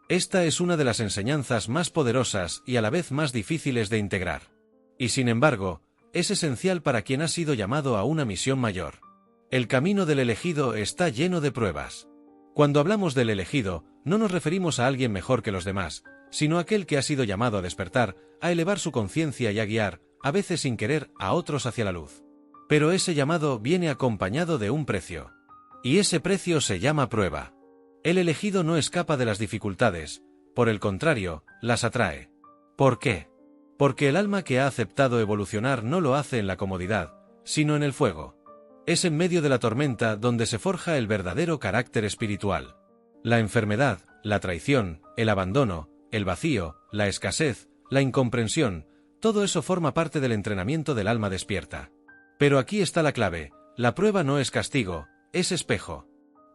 Esta es una de las enseñanzas más poderosas y a la vez más difíciles de integrar. Y sin embargo, es esencial para quien ha sido llamado a una misión mayor. El camino del elegido está lleno de pruebas. Cuando hablamos del elegido, no nos referimos a alguien mejor que los demás, sino a aquel que ha sido llamado a despertar, a elevar su conciencia y a guiar, a veces sin querer, a otros hacia la luz. Pero ese llamado viene acompañado de un precio. Y ese precio se llama prueba. El elegido no escapa de las dificultades, por el contrario, las atrae. ¿Por qué? Porque el alma que ha aceptado evolucionar no lo hace en la comodidad, sino en el fuego. Es en medio de la tormenta donde se forja el verdadero carácter espiritual. La enfermedad, la traición, el abandono, el vacío, la escasez, la incomprensión, todo eso forma parte del entrenamiento del alma despierta. Pero aquí está la clave: la prueba no es castigo, es espejo.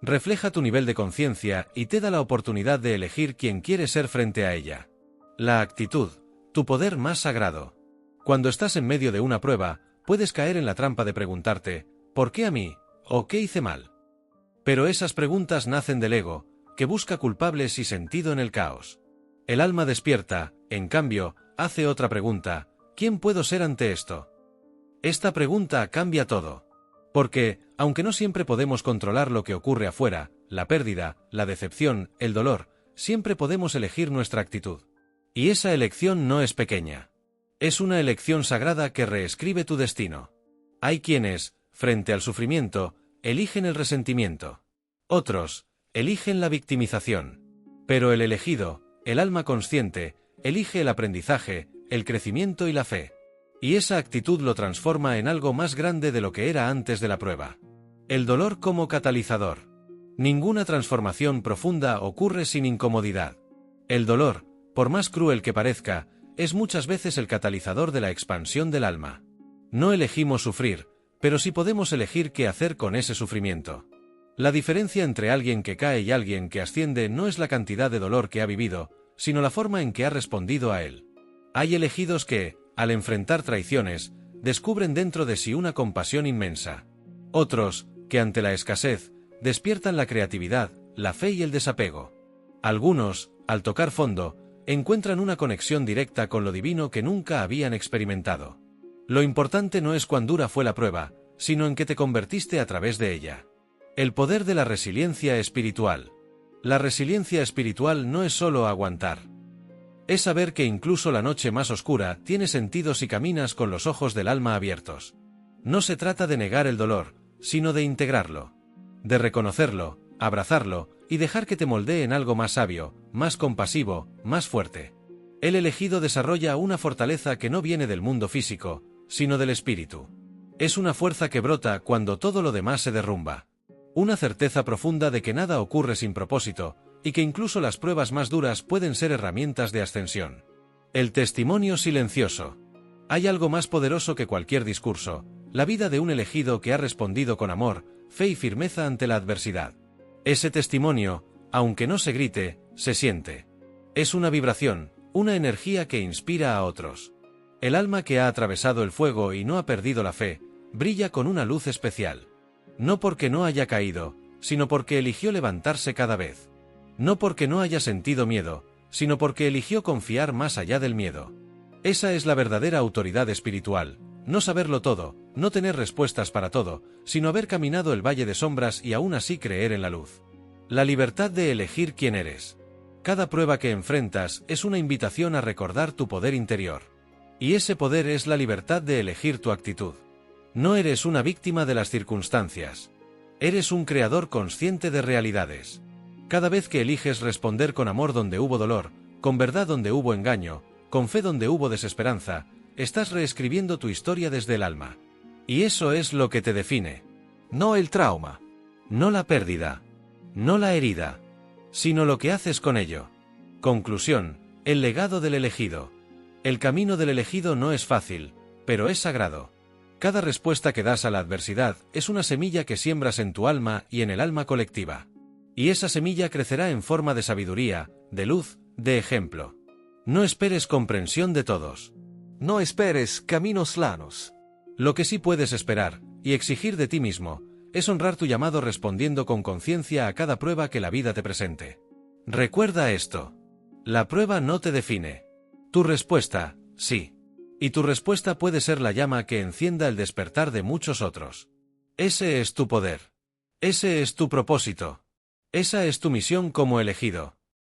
Refleja tu nivel de conciencia y te da la oportunidad de elegir quién quieres ser frente a ella. La actitud, tu poder más sagrado. Cuando estás en medio de una prueba, puedes caer en la trampa de preguntarte: ¿por qué a mí? ¿O qué hice mal? Pero esas preguntas nacen del ego, que busca culpables y sentido en el caos. El alma despierta, en cambio, hace otra pregunta: ¿quién puedo ser ante esto? Esta pregunta cambia todo. Porque, aunque no siempre podemos controlar lo que ocurre afuera, la pérdida, la decepción, el dolor, siempre podemos elegir nuestra actitud. Y esa elección no es pequeña. Es una elección sagrada que reescribe tu destino. Hay quienes, frente al sufrimiento, eligen el resentimiento. Otros, eligen la victimización. Pero el elegido, el alma consciente, elige el aprendizaje, el crecimiento y la fe. Y esa actitud lo transforma en algo más grande de lo que era antes de la prueba. El dolor como catalizador. Ninguna transformación profunda ocurre sin incomodidad. El dolor, por más cruel que parezca, es muchas veces el catalizador de la expansión del alma. No elegimos sufrir, pero sí podemos elegir qué hacer con ese sufrimiento. La diferencia entre alguien que cae y alguien que asciende no es la cantidad de dolor que ha vivido, sino la forma en que ha respondido a él. Hay elegidos que, al enfrentar traiciones, descubren dentro de sí una compasión inmensa. Otros, que ante la escasez, despiertan la creatividad, la fe y el desapego. Algunos, al tocar fondo, encuentran una conexión directa con lo divino que nunca habían experimentado. Lo importante no es cuán dura fue la prueba, sino en qué te convertiste a través de ella. El poder de la resiliencia espiritual. La resiliencia espiritual no es solo aguantar. Es saber que incluso la noche más oscura tiene sentido si caminas con los ojos del alma abiertos. No se trata de negar el dolor, sino de integrarlo. De reconocerlo, abrazarlo, y dejar que te moldee en algo más sabio, más compasivo, más fuerte. El elegido desarrolla una fortaleza que no viene del mundo físico, sino del espíritu. Es una fuerza que brota cuando todo lo demás se derrumba. Una certeza profunda de que nada ocurre sin propósito, y que incluso las pruebas más duras pueden ser herramientas de ascensión. El testimonio silencioso. Hay algo más poderoso que cualquier discurso: la vida de un elegido que ha respondido con amor, fe y firmeza ante la adversidad. Ese testimonio, aunque no se grite, se siente. Es una vibración, una energía que inspira a otros. El alma que ha atravesado el fuego y no ha perdido la fe, brilla con una luz especial. No porque no haya caído, sino porque eligió levantarse cada vez. No porque no haya sentido miedo, sino porque eligió confiar más allá del miedo. Esa es la verdadera autoridad espiritual: no saberlo todo, no tener respuestas para todo, sino haber caminado el valle de sombras y aún así creer en la luz. La libertad de elegir quién eres. Cada prueba que enfrentas es una invitación a recordar tu poder interior. Y ese poder es la libertad de elegir tu actitud. No eres una víctima de las circunstancias. Eres un creador consciente de realidades. Cada vez que eliges responder con amor donde hubo dolor, con verdad donde hubo engaño, con fe donde hubo desesperanza, estás reescribiendo tu historia desde el alma. Y eso es lo que te define. No el trauma. No la pérdida. No la herida. Sino lo que haces con ello. Conclusión: el legado del elegido. El camino del elegido no es fácil, pero es sagrado. Cada respuesta que das a la adversidad es una semilla que siembras en tu alma y en el alma colectiva. Y esa semilla crecerá en forma de sabiduría, de luz, de ejemplo. No esperes comprensión de todos. No esperes caminos planos. Lo que sí puedes esperar, y exigir de ti mismo, es honrar tu llamado respondiendo con conciencia a cada prueba que la vida te presente. Recuerda esto. La prueba no te define. Tu respuesta, sí. Y tu respuesta puede ser la llama que encienda el despertar de muchos otros. Ese es tu poder. Ese es tu propósito. Esa es tu misión como elegido.